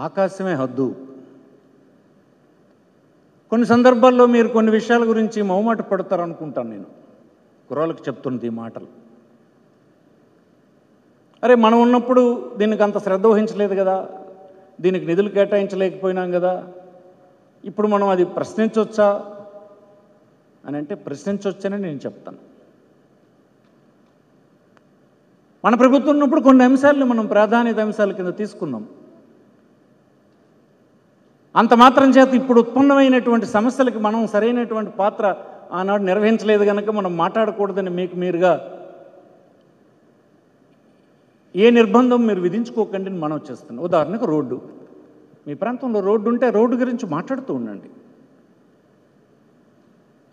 ఆకాశమే హద్దు. కొన్ని సందర్భాల్లో మీరు కొన్ని విషయాల గురించి మొహమాట పడతారు అనుకుంటాను. నేను కుర్రాళ్ళకి చెప్తున్నది ఈ మాటలు. అరే, మనం ఉన్నప్పుడు దీనికి అంత శ్రద్ధ వహించలేదు కదా, దీనికి నిధులు కేటాయించలేకపోయినాం కదా, ఇప్పుడు మనం అది ప్రశ్నించవచ్చా అని అంటే ప్రశ్నించవచ్చని నేను చెప్తాను. మన ప్రభుత్వం ఉన్నప్పుడు కొన్ని అంశాలను మనం ప్రాధాన్యత అంశాల కింద తీసుకున్నాం. అంత మాత్రం చేత ఇప్పుడు ఉత్పన్నమైనటువంటి సమస్యలకి మనం సరైనటువంటి పాత్ర ఆనాడు నిర్వహించలేదు కనుక మనం మాట్లాడకూడదని మీకు మీరుగా ఏ నిర్బంధం మీరు విధించుకోకండి అని మనం చేస్తున్నాం. ఉదాహరణకు రోడ్డు. మీ ప్రాంతంలో రోడ్డు ఉంటే రోడ్డు గురించి మాట్లాడుతూ ఉండండి.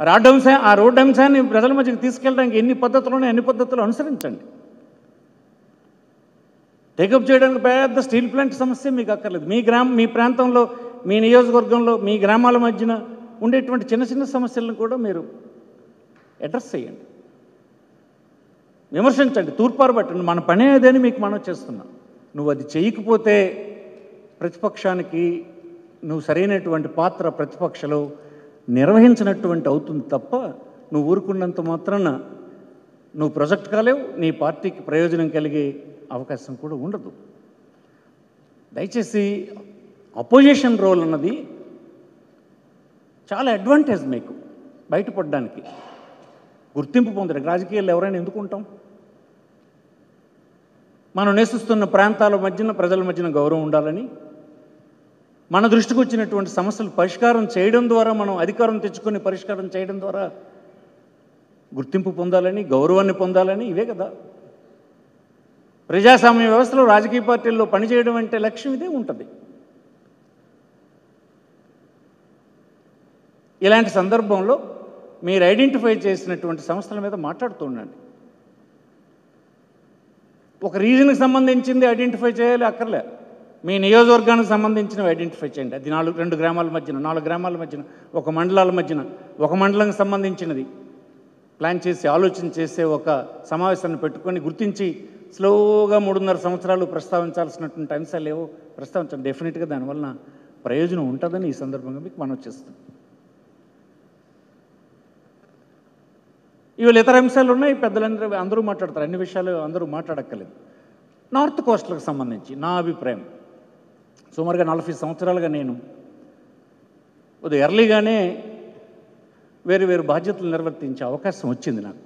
ఆ రోడ్డు అంశాన్ని ప్రజల మధ్యకి తీసుకెళ్ళడానికి ఎన్ని పద్ధతులు ఉన్నాయో అన్ని పద్ధతులు అనుసరించండి. టేకప్ చేయడానికి పెద్ద స్టీల్ ప్లాంట్ సమస్య మీకు అక్కర్లేదు. మీ ప్రాంతంలో, మీ నియోజకవర్గంలో, మీ గ్రామాల మధ్యన ఉండేటువంటి చిన్న చిన్న సమస్యలను కూడా మీరు అడ్రస్ చేయండి, విమర్శించండి, తూర్పారు పట్టండి. మన పని ఏదని మీకు మనం చేస్తున్నాం. నువ్వు అది చేయకపోతే ప్రతిపక్షానికి నువ్వు సరైనటువంటి పాత్ర ప్రతిపక్షలో నిర్వహించినటువంటి అవుతుంది తప్ప నువ్వు ఊరుకున్నంత మాత్రాన నువ్వు ప్రొజెక్ట్ కాలేవు, నీ పార్టీకి ప్రయోజనం కలిగే అవకాశం కూడా ఉండదు. దయచేసి అపోజిషన్ రోల్ అన్నది చాలా అడ్వాంటేజ్ మీకు బయటపడడానికి, గుర్తింపు పొందడానికి. రాజకీయాల్లో ఎవరైనా ఎందుకు ఉంటాం? మనం నివసిస్తున్న ప్రాంతాల మధ్యన, ప్రజల మధ్యన గౌరవం ఉండాలని, మన దృష్టికి వచ్చినటువంటి సమస్యలు పరిష్కారం చేయడం ద్వారా, మనం అధికారం తెచ్చుకొని పరిష్కారం చేయడం ద్వారా గుర్తింపు పొందాలని, గౌరవాన్ని పొందాలని, ఇవే కదా ప్రజాస్వామ్య వ్యవస్థలో రాజకీయ పార్టీల్లో పనిచేయడం అంటే లక్ష్యం ఇదే ఉంటుంది. ఇలాంటి సందర్భంలో మీరు ఐడెంటిఫై చేసినటువంటి సంస్థల మీద మాట్లాడుతూ ఉండండి. ఒక రీజన్కి సంబంధించింది ఐడెంటిఫై చేయాలి అక్కర్లే, మీ నియోజకవర్గానికి సంబంధించినవి ఐడెంటిఫై చేయండి. అది 2 గ్రామాల మధ్యన, 4 గ్రామాల మధ్యన, ఒక మండలాల మధ్యన, ఒక మండలానికి సంబంధించినది ప్లాన్ చేసి ఆలోచన చేసే ఒక సమావేశాన్ని పెట్టుకొని గుర్తించి స్లోగా 3.5 సంవత్సరాలు ప్రస్తావించాల్సినటువంటి అంశాలు ఏవో ప్రస్తావించండి. డెఫినెట్గా దానివల్ల ప్రయోజనం ఉంటుందని ఈ సందర్భంగా మీకు మనం చేస్తాం. ఇవాళ ఇతర అంశాలు ఉన్నాయి, పెద్దలందరూ అందరూ మాట్లాడతారు, అన్ని విషయాలు అందరూ మాట్లాడక్కర్లేదు. నార్త్ కోస్టల్కి సంబంధించి నా అభిప్రాయం, సుమారుగా 40 సంవత్సరాలుగా నేను కొద్దిగా ఎర్లీగానే వేరు బాధ్యతలు నిర్వర్తించే అవకాశం వచ్చింది నాకు.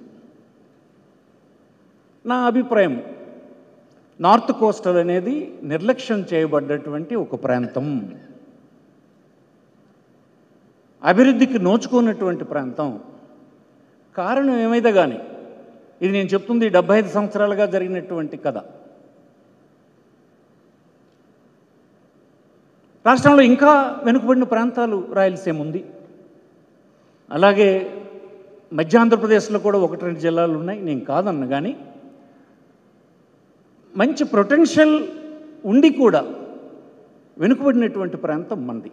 నా అభిప్రాయం, నార్త్ కోస్టల్ అనేది నిర్లక్ష్యం చేయబడ్డటువంటి ఒక ప్రాంతం, అభివృద్ధికి నోచుకున్నటువంటి ప్రాంతం. కారణం ఏమైతే కానీ, ఇది నేను చెప్తుంది 75 సంవత్సరాలుగా జరిగినటువంటి కథ. రాష్ట్రంలో ఇంకా వెనుకబడిన ప్రాంతాలు రాయలసీమ ఉంది, అలాగే మధ్య ఆంధ్రప్రదేశ్లో కూడా 1-2 జిల్లాలు ఉన్నాయి, నేను కాదన్న. కానీ మంచి పొటెన్షియల్ ఉండి కూడా వెనుకబడినటువంటి ప్రాంతం మనది.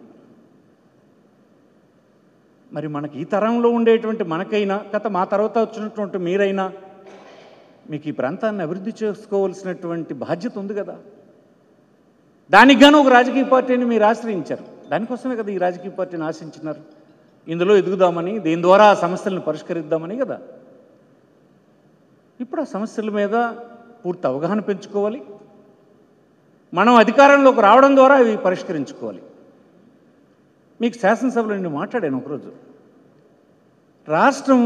మరి మనకి ఈ తరంలో ఉండేటువంటి మనకైనా, మా తర్వాత వచ్చినటువంటి మీరైనా మీకు ఈ ప్రాంతాన్ని అభివృద్ధి చేసుకోవాల్సినటువంటి బాధ్యత ఉంది కదా. దానికి గాను ఒక రాజకీయ పార్టీని మీరు ఆశ్రయించారు. దానికోసమే కదా ఈ రాజకీయ పార్టీని ఆశించినారు. ఇందులో ఎదుగుదామని, దీని ద్వారా ఆ సమస్యలను పరిష్కరిద్దామని కదా. ఇప్పుడు ఆ సమస్యల మీద పూర్తి అవగాహన పెంచుకోవాలి, మనం అధికారంలోకి రావడం ద్వారా అవి పరిష్కరించుకోవాలి. మీకు శాసనసభలో నేను మాట్లాడాను ఒకరోజు. రాష్ట్రం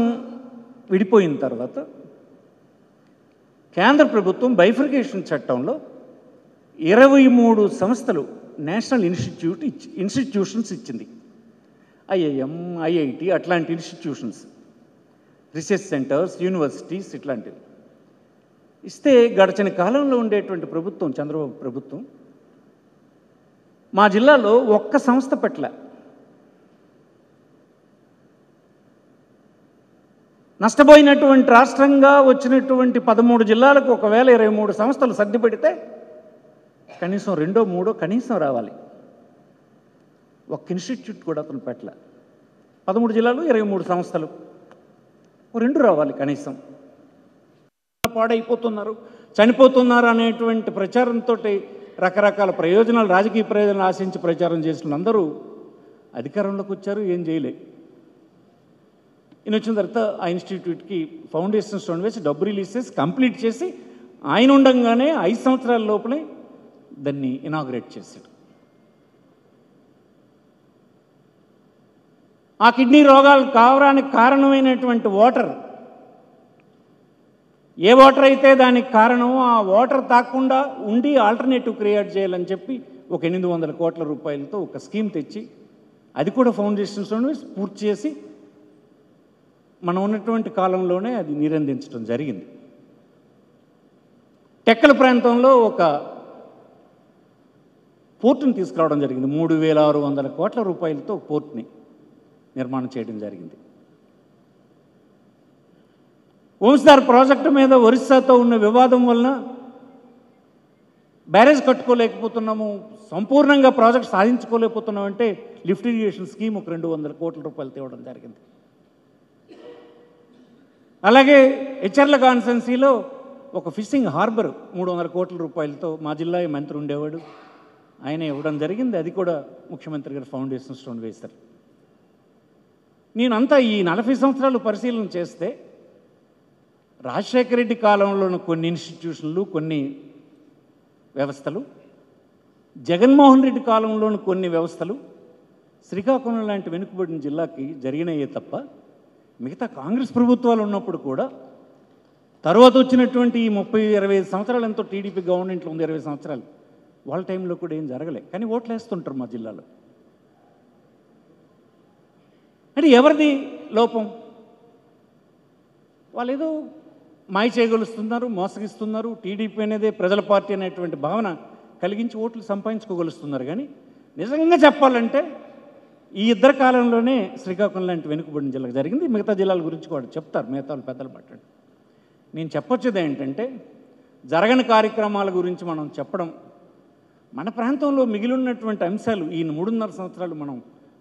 విడిపోయిన తర్వాత కేంద్ర ప్రభుత్వం బైఫర్కేషన్ చట్టంలో 23 సంస్థలు నేషనల్ ఇన్స్టిట్యూషన్స్ ఇచ్చింది. ఐఐఎం, ఐఐటి అట్లాంటి ఇన్స్టిట్యూషన్స్, రీసెర్చ్ సెంటర్స్, యూనివర్సిటీస్ ఇట్లాంటివి ఇస్తే, గడిచిన కాలంలో ఉండేటువంటి ప్రభుత్వం, చంద్రబాబు ప్రభుత్వం, మా జిల్లాలో ఒక్క సంస్థ పట్ల నష్టపోయినటువంటి రాష్ట్రంగా వచ్చినటువంటి 13 జిల్లాలకు ఒకవేళ 23 సంస్థలు సర్ది పెడితే కనీసం 2-3 కనీసం రావాలి. ఒక్క ఇన్స్టిట్యూట్ కూడా అతను పెట్టల. 13 జిల్లాలు 23 సంస్థలు, 2 రావాలి కనీసం. పాడైపోతున్నారు, చనిపోతున్నారు అనేటువంటి ప్రచారంతో రకరకాల ప్రయోజనాలు, రాజకీయ ప్రయోజనాలు ఆశించి ప్రచారం చేసిన అందరూ అధికారంలోకి వచ్చారు, ఏం చేయలే. ఈయన వచ్చిన తర్వాత ఆ ఇన్స్టిట్యూట్కి ఫౌండేషన్ స్టోన్ వేసి డబ్బు రిలీజ్ చేసి కంప్లీట్ చేసి ఆయన ఉండంగానే 5 సంవత్సరాల లోపలే దాన్ని ఇనాగ్రేట్ చేశాడు. ఆ కిడ్నీ రోగాలు కావడానికి కారణమైనటువంటి వాటర్, ఏ వాటర్ అయితే దానికి కారణమో ఆ వాటర్ తాకుండా ఉండి ఆల్టర్నేటివ్ క్రియేట్ చేయాలని చెప్పి ఒక 800 కోట్ల రూపాయలతో ఒక స్కీమ్ తెచ్చి అది కూడా ఫౌండేషన్స్లోనే పూర్తి చేసి మనం ఉన్నటువంటి కాలంలోనే అది నిరందించడం జరిగింది. టెక్కల ప్రాంతంలో ఒక పోర్టుని తీసుకురావడం జరిగింది. 3600 కోట్ల రూపాయలతో పోర్ట్ని నిర్మాణం చేయడం జరిగింది. వంశధార ప్రాజెక్టు మీద ఒరిస్సాతో ఉన్న వివాదం వలన బ్యారేజ్ కట్టుకోలేకపోతున్నాము, సంపూర్ణంగా ప్రాజెక్ట్ సాధించుకోలేకపోతున్నాం అంటే లిఫ్ట్ ఇరిగేషన్ స్కీమ్ ఒక 200 కోట్ల రూపాయలు తేవడం జరిగింది. అలాగే హెచ్చర్ల కాన్స్టెన్సీలో ఒక ఫిషింగ్ హార్బర్ 300 కోట్ల రూపాయలతో మా జిల్లా మంత్రి ఉండేవాడు, ఆయన ఇవ్వడం జరిగింది. అది కూడా ముఖ్యమంత్రి గారు ఫౌండేషన్ స్టోన్ వేశారు. నేనంతా ఈ 40 సంవత్సరాలు పరిశీలన చేస్తే రాజశేఖర రెడ్డి కాలంలోని కొన్ని ఇన్స్టిట్యూషన్లు, కొన్ని వ్యవస్థలు, జగన్మోహన్ రెడ్డి కాలంలోని కొన్ని వ్యవస్థలు శ్రీకాకుళం లాంటి వెనుకబడిన జిల్లాకి జరిగినాయే తప్ప మిగతా కాంగ్రెస్ ప్రభుత్వాలు ఉన్నప్పుడు కూడా, తర్వాత వచ్చినటువంటి ఈ 30-25 సంవత్సరాలు ఎంతో టీడీపీ గవర్నమెంట్లో ఉంది, 20 సంవత్సరాలు, వాళ్ళ టైంలో కూడా ఏం జరగలే. కానీ ఓట్లు వేస్తుంటారు మా జిల్లాలో. అంటే ఎవరిది లోపం? వాళ్ళు ఏదో మాయ చేయగలుస్తున్నారు, మోసగిస్తున్నారు. టీడీపీ అనేదే ప్రజల పార్టీ అనేటువంటి భావన కలిగించి ఓట్లు సంపాదించుకోగలుస్తున్నారు. కానీ నిజంగా చెప్పాలంటే ఈ ఇద్దరు కాలంలోనే శ్రీకాకుళం లాంటి వెనుకబడిన జిల్లాకు జరిగింది. మిగతా జిల్లాల గురించి కూడా చెప్తారు, మిగతా వాళ్ళు పెద్దలు పట్టండి. నేను చెప్పొచ్చేది ఏంటంటే, జరగని కార్యక్రమాల గురించి మనం చెప్పడం, మన ప్రాంతంలో మిగిలి ఉన్నటువంటి అంశాలు ఈ 3.5 సంవత్సరాలు మనం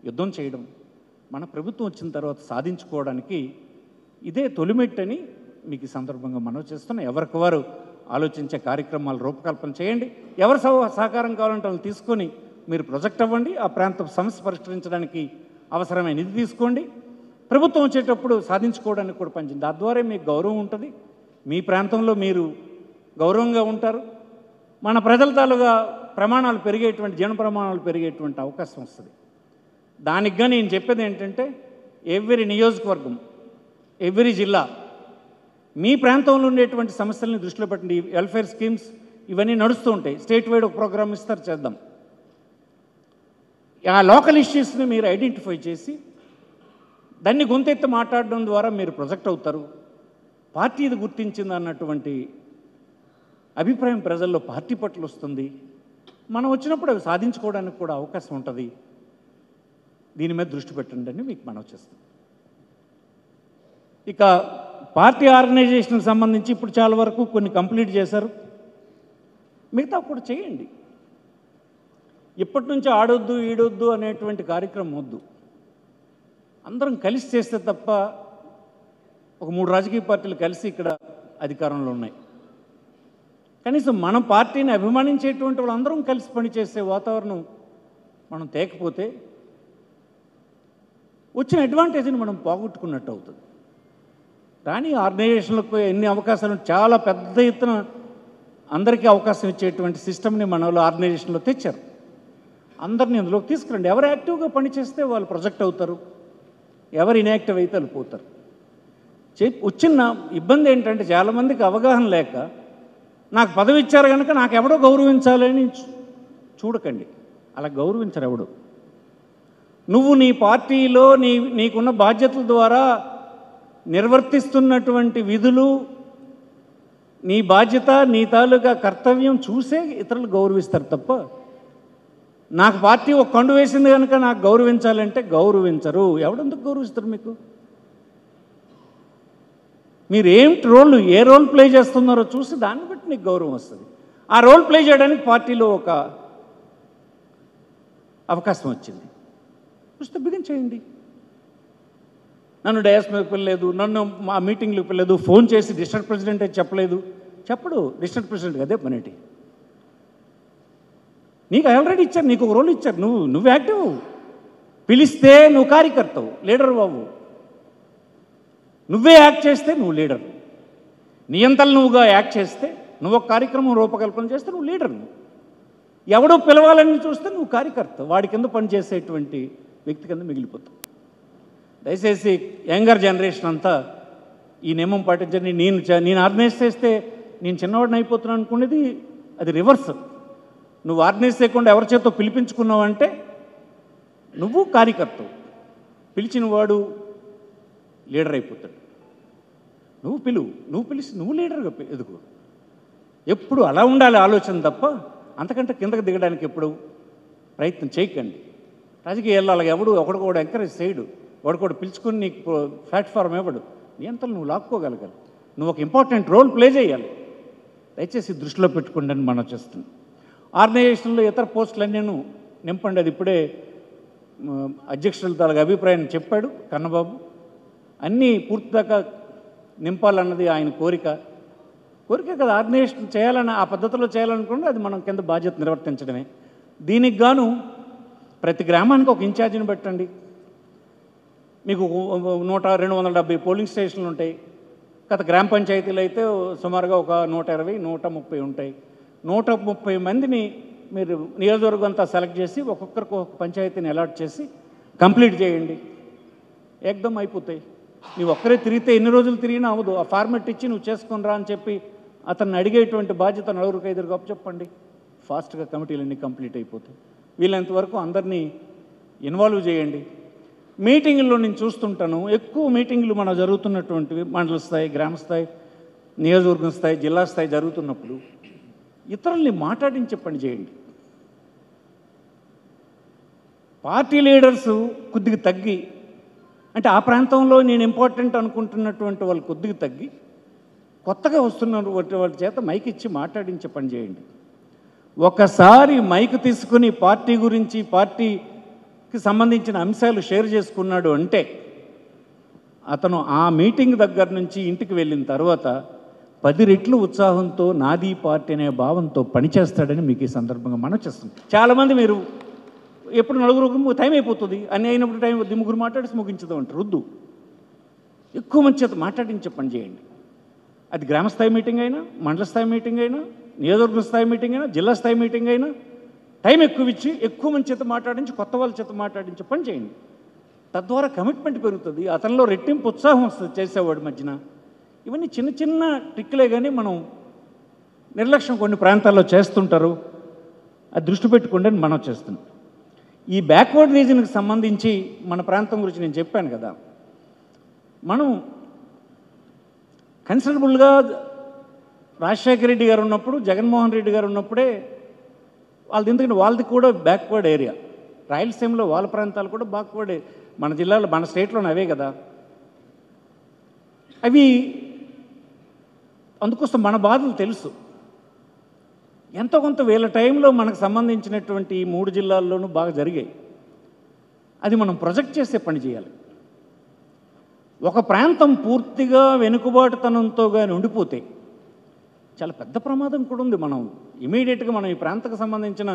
యుద్ధం చేయడం, మన ప్రభుత్వం వచ్చిన తర్వాత సాధించుకోవడానికి ఇదే తొలిమెట్టని మీకు ఈ సందర్భంగా మనవి చేస్తున్నా. ఎవరికి వారు ఆలోచించే కార్యక్రమాలు రూపకల్పన చేయండి. ఎవరు సహకారం కావాలంటే వాళ్ళు తీసుకొని మీరు ప్రొజెక్ట్ అవ్వండి. ఆ ప్రాంత సమస్య పరిష్కరించడానికి అవసరమైన నిధి తీసుకోండి. ప్రభుత్వం వచ్చేటప్పుడు సాధించుకోవడానికి కూడా పనిచేయండి. తద్వారా మీకు గౌరవం ఉంటుంది, మీ ప్రాంతంలో మీరు గౌరవంగా ఉంటారు. మన ప్రజల తాలూగా ప్రమాణాలు పెరిగేటువంటి, జీవన ప్రమాణాలు పెరిగేటువంటి అవకాశం వస్తుంది. దానికి కానీ నేను చెప్పేది ఏంటంటే, ఎవ్రీ నియోజకవర్గం, ఎవ్రీ జిల్లా మీ ప్రాంతంలో ఉండేటువంటి సమస్యల్ని దృష్టిలో పెట్టండి. వెల్ఫేర్ స్కీమ్స్ ఇవన్నీ నడుస్తూ ఉంటాయి. స్టేట్ వైడ్ ఒక ప్రోగ్రామ్ ఇస్తారు, చేద్దాం. ఆ లోకల్ ఇష్యూస్ని మీరు ఐడెంటిఫై చేసి దాన్ని గొంతెత్తి మాట్లాడడం ద్వారా మీరు ప్రొజెక్ట్ అవుతారు. పార్టీ ఇది గుర్తించింది అన్నటువంటి అభిప్రాయం ప్రజల్లో పార్టీ పట్ల వస్తుంది. మనం వచ్చినప్పుడు అవి సాధించుకోవడానికి కూడా అవకాశం ఉంటుంది. దీని మీద దృష్టి పెట్టండి అని మీకు మనవి చేస్తాం. ఇక పార్టీ ఆర్గనైజేషన్కి సంబంధించి ఇప్పుడు చాలా వరకు కొన్ని కంప్లీట్ చేశారు, మిగతా కూడా చేయండి. ఇప్పటి నుంచి ఆడొద్దు ఈడొద్దు అనేటువంటి కార్యక్రమం వద్దు. అందరం కలిసి చేస్తే తప్ప, ఒక 3 రాజకీయ పార్టీలు కలిసి ఇక్కడ అధికారంలో ఉన్నాయి. కనీసం మన పార్టీని అభిమానించేటువంటి వాళ్ళందరం కలిసి పనిచేసే వాతావరణం మనం తేకపోతే వచ్చిన అడ్వాంటేజ్ని మనం పోగొట్టుకున్నట్టు అవుతుంది. కానీ ఆర్గనైజేషన్లకు ఎన్ని అవకాశాలు, చాలా పెద్ద ఎత్తున అందరికీ అవకాశం ఇచ్చేటువంటి సిస్టమ్ని మన వాళ్ళు ఆర్గనైజేషన్లో తెచ్చారు. అందరినీ అందులోకి తీసుకురండి. ఎవరు యాక్టివ్గా పనిచేస్తే వాళ్ళు ప్రొజెక్ట్ అవుతారు, ఎవరు ఇన్యాక్టివ్ అయితే వాళ్ళు పోతారు. వచ్చిన ఇబ్బంది ఏంటంటే, చాలామందికి అవగాహన లేక నాకు పదవి ఇచ్చారు కనుక నాకు ఎవడో గౌరవించాలని చూడకండి. అలా గౌరవించరు ఎవడు. నువ్వు నీ పార్టీలో నీకున్న బాధ్యతల ద్వారా నిర్వర్తిస్తున్నటువంటి విధులు, నీ బాధ్యత, నీ తాలూకా కర్తవ్యం చూసే ఇతరులు గౌరవిస్తారు తప్ప, నాకు పార్టీ ఒక కండు వేసింది కనుక నాకు గౌరవించాలంటే గౌరవించరు. ఎవడెందుకు గౌరవిస్తారు మీకు? మీరు ఏ రోల్ ప్లే చేస్తున్నారో చూసి దాన్ని బట్టి నీకు గౌరవం వస్తుంది. ఆ రోల్ ప్లే చేయడానికి పార్టీలో ఒక అవకాశం వచ్చింది, చూస్తే బిగిన్ చేయండి. నన్ను డయాస్ మీద పిల్లలేదు, నన్ను మా మీటింగ్లకు పిల్లలేదు, ఫోన్ చేసి డిస్ట్రిక్ట్ ప్రెసిడెంట్ అయితే చెప్పలేదు. చెప్పడు డిస్ట్రిక్ట్ ప్రెసిడెంట్, అదే పనేటి. నీకు ఆల్రెడీ ఇచ్చారు, నీకు ఒక రోల్ ఇచ్చారు, నువ్వు యాక్టివ్. పిలిస్తే నువ్వు కార్యకర్తవు, లీడర్ బాబు. నువ్వే యాక్ట్ చేస్తే నువ్వు లీడర్. నియంతలు నువ్వుగా యాక్ట్ చేస్తే, నువ్వు ఒక కార్యక్రమం రూపకల్పన చేస్తే నువ్వు లీడర్. ఎవడో పిలవాలని చూస్తే నువ్వు కార్యకర్త, వాడి కింద పనిచేసేటువంటి వ్యక్తి కింద మిగిలిపోతావు. దయచేసి యంగర్ జనరేషన్ అంతా ఈ నియమం పాటించండి. నేను ఆర్గనైజ్ చేస్తే నేను చిన్నవాడిని అయిపోతున్నాను అనుకునేది అది రివర్స్. నువ్వు ఆర్గనైజ్ చేయకుండా ఎవరి చేతో పిలిపించుకున్నావంటే నువ్వు కార్యకర్తవు, పిలిచిన వాడు లీడర్ అయిపోతాడు. నువ్వు పిలిచి నువ్వు లీడర్గా ఎదుగు. ఎప్పుడు అలా ఉండాలి ఆలోచన తప్ప అంతకంటే కిందకు దిగడానికి ఎప్పుడు ప్రయత్నం చేయకండి. రాజకీయాల్లో అలాగే ఒకడు కూడా ఎంకరేజ్ చేయడు, కూడా పిలుచుకుని నీకు ప్లాట్ఫామ్ ఇవ్వడు. నీ అంతలో నువ్వు లాక్కోగలగాలి, నువ్వు ఒక ఇంపార్టెంట్ రోల్ ప్లే చేయాలి. దయచేసి దృష్టిలో పెట్టుకోండి అని మనం చేస్తున్నాం. ఆర్గనైజేషన్లో ఇతర పోస్టులన్నీ నింపండి. అది ఇప్పుడే అధ్యక్షుల తాలూకు అభిప్రాయం చెప్పాడు కన్నబాబు. అన్నీ పూర్తి దాకా నింపాలన్నది ఆయన కోరిక కదా. ఆర్గనైజేషన్ చేయాలని ఆ పద్ధతిలో చేయాలనుకుంటే అది మనం కింద బాధ్యత నిర్వర్తించడమే. దీనికి గాను ప్రతి గ్రామానికి ఒక ఇన్ఛార్జిని పెట్టండి. మీకు 270 పోలింగ్ స్టేషన్లు ఉంటాయి. గత గ్రామ పంచాయతీలు అయితే సుమారుగా ఒక 120, 130 ఉంటాయి. 130 మందిని మీరు నియోజకవర్గం అంతా సెలెక్ట్ చేసి ఒక్కొక్కరికి ఒక పంచాయతీని అలాట్ చేసి కంప్లీట్ చేయండి. ఏకదం అయిపోతాయి. నువ్వు ఒక్కరే తిరిగితే ఎన్ని రోజులు తిరిగినా అవ్వదు. ఆ ఫార్మెట్ ఇచ్చి నువ్వు చేసుకొని రా అని చెప్పి అతన్ని అడిగేటువంటి బాధ్యత 4-5 గొప్ప చెప్పండి. ఫాస్ట్గా కమిటీలన్నీ కంప్లీట్ అయిపోతాయి. వీళ్ళంతవరకు అందరినీ ఇన్వాల్వ్ చేయండి. మీటింగుల్లో నేను చూస్తుంటాను, ఎక్కువ మీటింగులు మన జరుగుతున్నటువంటివి మండల స్థాయి, గ్రామ స్థాయి, నియోజకవర్గం స్థాయి, జిల్లా స్థాయి జరుగుతున్నప్పుడు ఇతరుల్ని మాట్లాడించే పని చేయండి. పార్టీ లీడర్సు కొద్దిగా తగ్గి, అంటే ఆ ప్రాంతంలో నేను ఇంపార్టెంట్ అనుకుంటున్నటువంటి వాళ్ళు కొద్దిగా తగ్గి కొత్తగా వస్తున్న వాళ్ళ చేత మైక్ ఇచ్చి మాట్లాడించే పని చేయండి. ఒకసారి మైక్ తీసుకుని పార్టీ గురించి, పార్టీకి సంబంధించిన అంశాలు షేర్ చేసుకున్నాడు అంటే అతను ఆ మీటింగ్ దగ్గర నుంచి ఇంటికి వెళ్ళిన తర్వాత 10 రెట్లు ఉత్సాహంతో నాది పార్టీ అనే భావంతో పనిచేస్తాడని మీకు ఈ సందర్భంగా మనం చేస్తాం. చాలామంది మీరు ఎప్పుడు నలుగురు టైం అయిపోతుంది అని అయినప్పుడు టైం 3 మాట్లాడేసి ముగించదు అంటారు. వద్దు, ఎక్కువ మంది చేత మాట్లాడించే పని చేయండి. అది గ్రామస్థాయి మీటింగ్ అయినా, మండల స్థాయి మీటింగ్ అయినా, నియోజకవర్గ స్థాయి మీటింగ్ అయినా, జిల్లా స్థాయి మీటింగ్ అయినా టైం ఎక్కువ ఇచ్చి ఎక్కువ మంది చేత మాట్లాడించి కొత్త వాళ్ళ చేత మాట్లాడించే పని చేయండి. తద్వారా కమిట్మెంట్ పెరుగుతుంది, అతనిలో రెట్టింపు ఉత్సాహం వస్తుంది చేసేవాడి మధ్యన. ఇవన్నీ చిన్న చిన్న ట్రిక్లే కానీ మనం నిర్లక్ష్యం కొన్ని ప్రాంతాల్లో చేస్తుంటారు. అది దృష్టి పెట్టుకోండి అని మనం చేస్తున్నాం. ఈ బ్యాక్వర్డ్ రీజన్కి సంబంధించి మన ప్రాంతం గురించి నేను చెప్పాను కదా, మనం కన్సిడరబుల్గా రాజశేఖర రెడ్డి గారు ఉన్నప్పుడు, జగన్మోహన్ రెడ్డి గారు ఉన్నప్పుడే ఎందుకంటే వాళ్ళది కూడా బ్యాక్వర్డ్ ఏరియా. రాయలసీమలో వాళ్ళ ప్రాంతాలు కూడా బ్యాక్వర్డ్, మన జిల్లాలో మన స్టేట్లోనే అవే కదా. అవి అందుకోసం మన బాధలు తెలుసు. ఎంతో కొంత వీళ్ళ టైంలో మనకు సంబంధించినటువంటి 3 జిల్లాల్లోనూ బాగా జరిగాయి. అది మనం ప్రొజెక్ట్ చేసే పని చేయాలి. ఒక ప్రాంతం పూర్తిగా వెనుకబాటుతనంతో కానీ ఉండిపోతే చాలా పెద్ద ప్రమాదం కూడా ఉంది. మనం ఇమీడియట్గా మనం ఈ ప్రాంతకు సంబంధించిన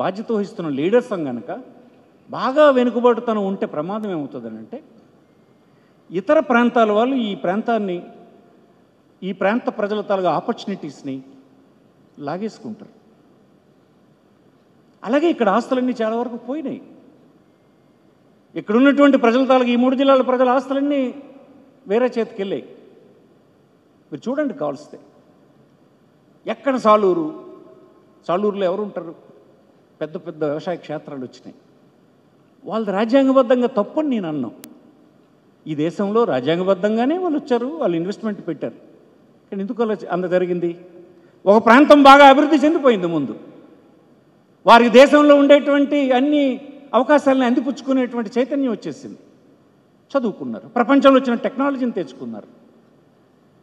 బాధ్యత వహిస్తున్న లీడర్స్ కనుక బాగా వెనుకబాటుతనం ఉంటే ప్రమాదం ఏమవుతుందని అంటే, ఇతర ప్రాంతాల వాళ్ళు ఈ ప్రాంత ప్రజల తాలూగా ఆపర్చునిటీస్ని లాగేసుకుంటారు. అలాగే ఇక్కడ ఆస్తులన్నీ చాలా వరకు పోయినాయి. ఇక్కడ ఉన్నటువంటి ప్రజల తాలూగా ఈ 3 జిల్లాల ప్రజల ఆస్తులన్నీ వేరే చేతికి వెళ్ళాయి. మీరు చూడండి కావలిస్తే. ఎక్కడ సాలూరులో ఎవరు ఉంటారు? పెద్ద పెద్ద వ్యవసాయ క్షేత్రాలు వచ్చినాయి. వాళ్ళది రాజ్యాంగబద్ధంగా తప్పని నేను అన్నాం. ఈ దేశంలో రాజ్యాంగబద్ధంగానే వాళ్ళు వచ్చారు, వాళ్ళు ఇన్వెస్ట్మెంట్ పెట్టారు. కానీ ఎందుకు అలా అంత జరిగింది? ఒక ప్రాంతం బాగా అభివృద్ధి చెందిపోయింది ముందు. వారికి దేశంలో ఉండేటువంటి అన్ని అవకాశాలను అందిపుచ్చుకునేటువంటి చైతన్యం వచ్చేసింది. చదువుకున్నారు, ప్రపంచంలో వచ్చిన టెక్నాలజీని తెచ్చుకున్నారు,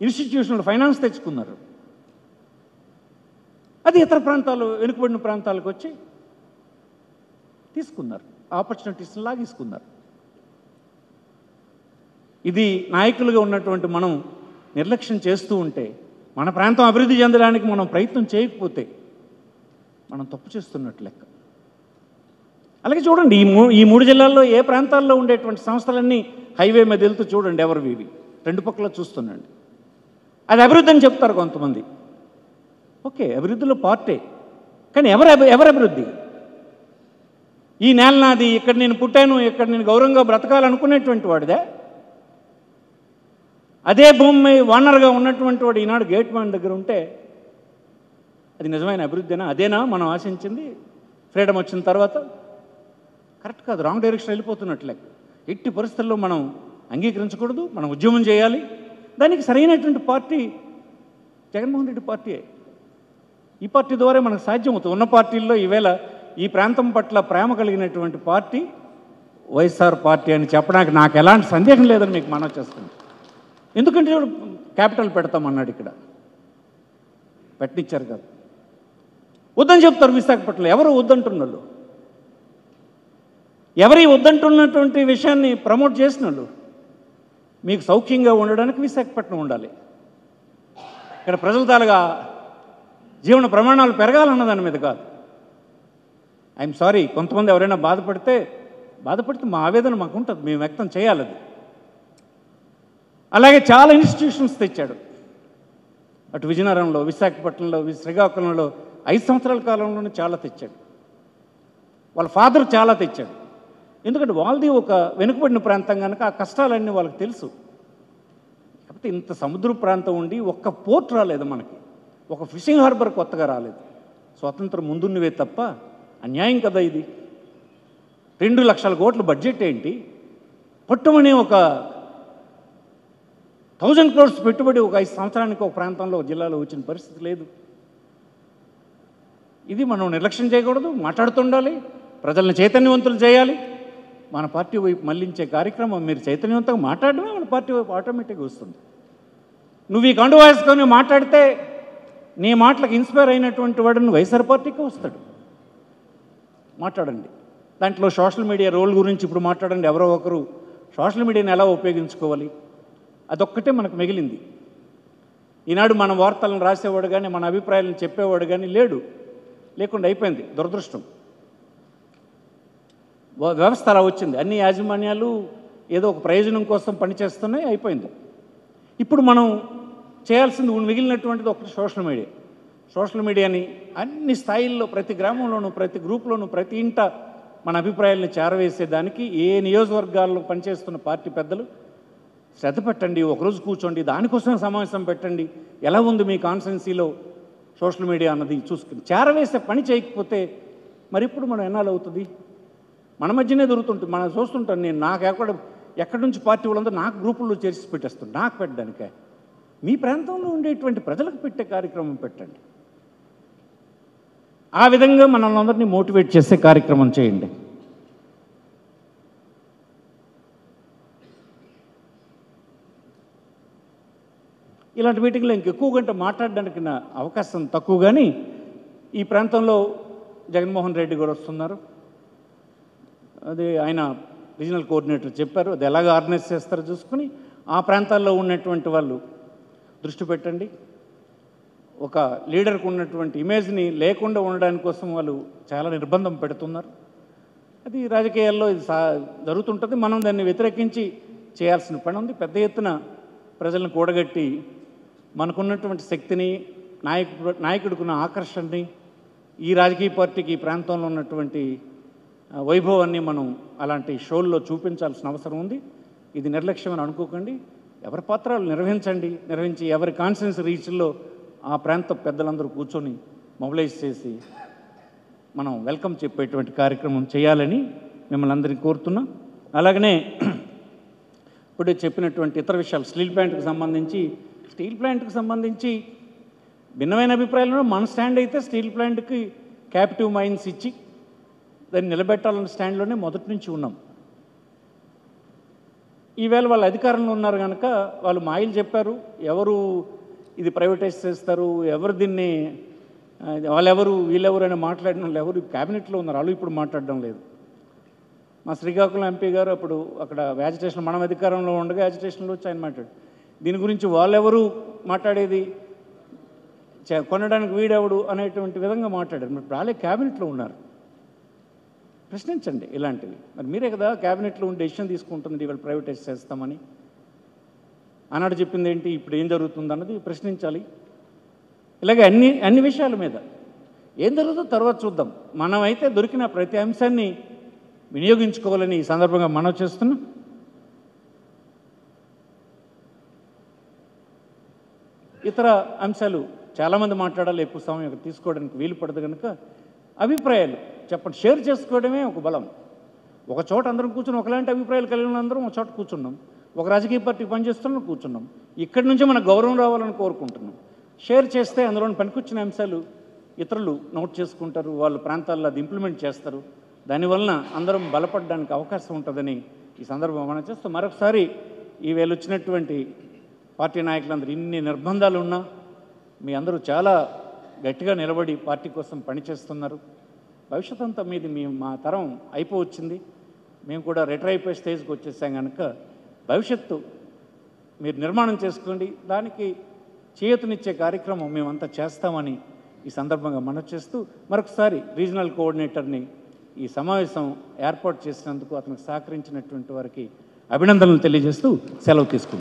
ఇన్స్టిట్యూషనల్ ఫైనాన్స్ తెచ్చుకున్నారు. అది ఇతర ప్రాంతాలు, వెనుకబడిన ప్రాంతాలకు వచ్చి తీసుకున్నారు, ఆపర్చునిటీస్ని లాగేసుకున్నారు. ఇది నాయకులుగా ఉన్నటువంటి మనం నిర్లక్ష్యం చేస్తూ ఉంటే, మన ప్రాంతం అభివృద్ధి చెందడానికి మనం ప్రయత్నం చేయకపోతే మనం తప్పు చేస్తున్నట్టు లెక్క. అలాగే చూడండి, ఈ మూడు జిల్లాల్లో ఏ ప్రాంతాల్లో ఉండేటువంటి సంస్థలన్నీ హైవే మీద వెళ్తూ చూడండి, ఎవరు ఇవి రెండు పక్కల చూస్తున్నాండి. అది అభివృద్ధి అని చెప్తారు కొంతమంది. ఓకే, అభివృద్ధిలో పార్టే, కానీ ఎవరు అభివృద్ధి? ఈ నేల నాది, ఇక్కడ నేను పుట్టాను, ఇక్కడ నేను గౌరవంగా బ్రతకాలనుకునేటువంటి వాడిదే. అదే భూమి ఓనర్గా ఉన్నటువంటి వాడు ఈనాడు గేట్ మ్యాన్ దగ్గర ఉంటే అది నిజమైన అభివృద్ధినా? అదేనా మనం ఆశించింది ఫ్రీడమ్ వచ్చిన తర్వాత? కరెక్ట్ కాదు, రాంగ్ డైరెక్షన్ వెళ్ళిపోతున్నట్లే. ఎట్టి పరిస్థితుల్లో మనం అంగీకరించకూడదు, మనం ఉద్యమం చేయాలి. దానికి సరైనటువంటి పార్టీ జగన్మోహన్ రెడ్డి పార్టీయే. ఈ పార్టీ ద్వారా మనకు సాధ్యమవుతుంది. ఉన్న పార్టీల్లో ఈవేళ ఈ ప్రాంతం పట్ల ప్రేమ కలిగినటువంటి పార్టీ వైఎస్ఆర్ పార్టీ అని చెప్పడానికి నాకు ఎలాంటి సందేహం లేదని మీకు మనవి చేస్తుంది. ఎందుకంటే క్యాపిటల్ పెడతామన్నాడు, ఇక్కడ పెట్టించారు కదా. వద్దని చెప్తారు విశాఖపట్నంలో. ఎవరు వద్దంటున్నారు? ఎవరి వద్దంటున్నటువంటి విషయాన్ని ప్రమోట్ చేసిన వాళ్ళు? మీకు సౌఖ్యంగా ఉండడానికి విశాఖపట్నం ఉండాలి. ఇక్కడ ప్రజల తాలుగా జీవన ప్రమాణాలు పెరగాలన్న దాని మీద కాదు. ఐఎమ్ సారీ, కొంతమంది ఎవరైనా బాధపడితే మా ఆవేదన మాకు ఉంటుంది, మేము వ్యక్తం చేయాలి అది. అలాగే చాలా ఇన్స్టిట్యూషన్స్ తెచ్చాడు. అటు విజయనగరంలో, విశాఖపట్నంలో, శ్రీకాకుళంలో 5 సంవత్సరాల కాలంలోనే చాలా తెచ్చాడు. వాళ్ళ ఫాదర్ చాలా తెచ్చాడు. ఎందుకంటే వాళ్ళది ఒక వెనుకబడిన ప్రాంతం కనుక ఆ కష్టాలన్నీ వాళ్ళకి తెలుసు. కాకపోతే ఇంత సముద్ర ప్రాంతం ఉండి ఒక్క పోర్ట్ రాలేదు మనకి, ఒక ఫిషింగ్ హార్బర్ కొత్తగా రాలేదు. స్వాతంత్రం ముందున్నవే తప్ప అన్యాయం కదా ఇది. 2 లక్షల కోట్ల బడ్జెట్ ఏంటి? పట్టుమని ఒక 1000 crores పెట్టుబడి ఒక 5 సంవత్సరానికి ఒక ప్రాంతంలో ఒక జిల్లాలో వచ్చిన పరిస్థితి లేదు. ఇది మనం నిర్లక్ష్యం చేయకూడదు, మాట్లాడుతుండాలి, ప్రజలను చైతన్యవంతులు చేయాలి. మన పార్టీ వైపు మళ్లించే కార్యక్రమం మీరు చైతన్యవంతంగా మాట్లాడడమే మన పార్టీ వైపు ఆటోమేటిక్గా వస్తుంది. నువ్వు ఈ కండు వాయిస్కొని మాట్లాడితే నీ మాటలకు ఇన్స్పైర్ అయినటువంటి వాడిని వైఎస్ఆర్ పార్టీకి వస్తాడు. మాట్లాడండి. దాంట్లో సోషల్ మీడియా రోల్ గురించి ఇప్పుడు మాట్లాడండి. ఎవరో ఒకరు సోషల్ మీడియాని ఎలా ఉపయోగించుకోవాలి అదొక్కటే మనకు మిగిలింది. ఈనాడు మన వార్తలను రాసేవాడు కానీ మన అభిప్రాయాలను చెప్పేవాడు కానీ లేకుండా అయిపోయింది. దురదృష్టం. వ్యవస్థ అలా వచ్చింది. అన్ని యాజమాన్యాలు ఏదో ఒక ప్రయోజనం కోసం పనిచేస్తున్నాయి, అయిపోయింది. ఇప్పుడు మనం చేయాల్సింది మిగిలినటువంటిది ఒకటి సోషల్ మీడియాని అన్ని స్థాయిల్లో, ప్రతి గ్రామంలోనూ, ప్రతి గ్రూప్లోనూ, ప్రతి ఇంట మన అభిప్రాయాలను చేరవేసేదానికి ఏ నియోజకవర్గాల్లో పనిచేస్తున్న పార్టీ పెద్దలు శ్రద్ధ పెట్టండి. ఒకరోజు కూర్చోండి, దానికోసం సమావేశం పెట్టండి. ఎలా ఉంది మీ కాన్స్టిట్యున్సీలో సోషల్ మీడియా అన్నది చూసుకుని చేరవేసే పని చేయకపోతే మరి ఇప్పుడు మనం ఎన్నాళ్ళు అవుతుంది? మన మధ్యనే దొరుకుతుంటుంది. మనం చూస్తుంటాను. నేను నాకు ఎక్కడి నుంచి పార్టీ వాళ్ళందరూ నాకు గ్రూపుల్లో చేర్చి పెట్టేస్తాను. నాకు పెట్టడానికే. మీ ప్రాంతంలో ఉండేటువంటి ప్రజలకు పెట్టే కార్యక్రమం పెట్టండి. ఆ విధంగా మనల్ని అందరినీ మోటివేట్ చేసే కార్యక్రమం చేయండి. ఇలాంటి మీటింగ్లో ఇంకెక్కువ గంట మాట్లాడడానికి నా అవకాశం తక్కువ. కానీ ఈ ప్రాంతంలో జగన్మోహన్ రెడ్డి గారు వస్తున్నారు. అది ఆయన రీజనల్ కోఆర్డినేటర్ చెప్పారు. అది ఎలాగ ఆర్గనైజ్ చేస్తారో చూసుకుని ఆ ప్రాంతాల్లో ఉన్నటువంటి వాళ్ళు దృష్టి పెట్టండి. ఒక లీడర్కు ఉన్నటువంటి ఇమేజ్ని లేకుండా ఉండడానికి కోసం వాళ్ళు చాలా నిర్బంధం పెడుతున్నారు. అది రాజకీయాల్లో ఇది జరుగుతుంటుంది. మనం దాన్ని వ్యతిరేకించి చేయాల్సిన పని ఉంది. పెద్ద ఎత్తున ప్రజలను కూడగట్టి మనకున్నటువంటి శక్తిని, నాయకుడికున్న ఆకర్షణని, ఈ రాజకీయ పార్టీకి ఈ ప్రాంతంలో ఉన్నటువంటి వైభవాన్ని మనం అలాంటి షోల్లో చూపించాల్సిన అవసరం ఉంది. ఇది నిర్లక్ష్యం అని అనుకోకండి. ఎవరి పాత్రలు నిర్వహించి ఎవరి కాన్ఫిడెన్స్ రీచ్లో ఆ ప్రాంత పెద్దలందరూ కూర్చొని మొబిలైజ్ చేసి మనం వెల్కమ్ చెప్పేటువంటి కార్యక్రమం చేయాలని మిమ్మల్ని అందరినీ కోరుతున్నాం. అలాగనే ఇప్పుడే చెప్పినటువంటి ఇతర విషయాలు, స్టీల్ ప్లాంట్కి సంబంధించి భిన్నమైన అభిప్రాయాలు. మన స్టాండ్ అయితే స్టీల్ ప్లాంట్కి క్యాపిటివ్ మైన్స్ ఇచ్చి దాన్ని నిలబెట్టాలన్న స్టాండ్లోనే మొదటి నుంచి ఉన్నాం. ఈవేళ వాళ్ళు అధికారంలో ఉన్నారు కనుక వాళ్ళు మాయలు చెప్పారు. ఎవరు ఇది ప్రైవేటైజ్ చేస్తారు, ఎవరు దీన్ని, వాళ్ళెవరు వీళ్ళెవరు అని మాట్లాడిన వాళ్ళు ఎవరు క్యాబినెట్లో ఉన్నారు, వాళ్ళు ఇప్పుడు మాట్లాడడం లేదు. మా శ్రీకాకుళం ఎంపీ గారు అప్పుడు అక్కడ యాజిటేషన్, మనం అధికారంలో ఉండగా యాజిటేషన్లో వచ్చి ఆయన మాట్లాడు. దీని గురించి వాళ్ళెవరు మాట్లాడేది, కొనడానికి వీడెవడు అనేటువంటి విధంగా మాట్లాడారు. మరి వాళ్ళే క్యాబినెట్లో ఉన్నారు, ప్రశ్నించండి ఇలాంటివి. మరి మీరే కదా క్యాబినెట్లో ఉండి డెసిషన్ తీసుకుంటుంది ఇవాళ ప్రైవేటైజ్ చేస్తామని. ఆనాడు చెప్పింది ఏంటి, ఇప్పుడు ఏం జరుగుతుంది అన్నది ప్రశ్నించాలి. ఇలాగే అన్ని విషయాల మీద ఏం జరుగుతుందో తర్వాత చూద్దాం. మనమైతే దొరికిన ప్రతి అంశాన్ని వినియోగించుకోవాలని ఈ సందర్భంగా మనవి చేస్తున్నాం. ఇతర అంశాలు చాలామంది మాట్లాడాలి, ఎక్కువ సమయం తీసుకోవడానికి వీలు పడదు కనుక అభిప్రాయాలు చెప్పండి, షేర్ చేసుకోవడమే ఒక బలం. ఒక చోట అందరం కూర్చొని ఒకలాంటి అభిప్రాయాలు కలిగిన అందరం ఒక చోట కూర్చున్నాం, ఒక రాజకీయ పార్టీకి పనిచేస్తున్నాం కూర్చున్నాం. ఇక్కడి నుంచి మనకు గౌరవం రావాలని కోరుకుంటున్నాం. షేర్ చేస్తే అందులోని పనికొచ్చిన అంశాలు ఇతరులు నోట్ చేసుకుంటారు, వాళ్ళ ప్రాంతాల్లో అది ఇంప్లిమెంట్ చేస్తారు. దానివలన అందరం బలపడడానికి అవకాశం ఉంటుందని ఈ సందర్భం మనం చేస్తూ మరొకసారి ఈవేళ వచ్చినటువంటి పార్టీ నాయకులందరూ ఇన్ని నిర్బంధాలు ఉన్నా మీ అందరూ చాలా గట్టిగా నిలబడి పార్టీ కోసం పనిచేస్తున్నారు. భవిష్యత్ అంతా మీది, మా తరం అయిపోవచ్చింది, మేము కూడా రిటైర్ అయిపోయే స్టేజ్కి వచ్చేసాం కనుక భవిష్యత్తు మీరు నిర్మాణం చేసుకోండి. దానికి చేయూతనిచ్చే కార్యక్రమం మేమంతా చేస్తామని ఈ సందర్భంగా మనవి చేస్తూ మరొకసారి రీజనల్ కోఆర్డినేటర్ని ఈ సమావేశం ఏర్పాటు చేసినందుకు అతనికి సహకరించినటువంటి వారికి అభినందనలు తెలియజేస్తూ సెలవు తీసుకుంటాం.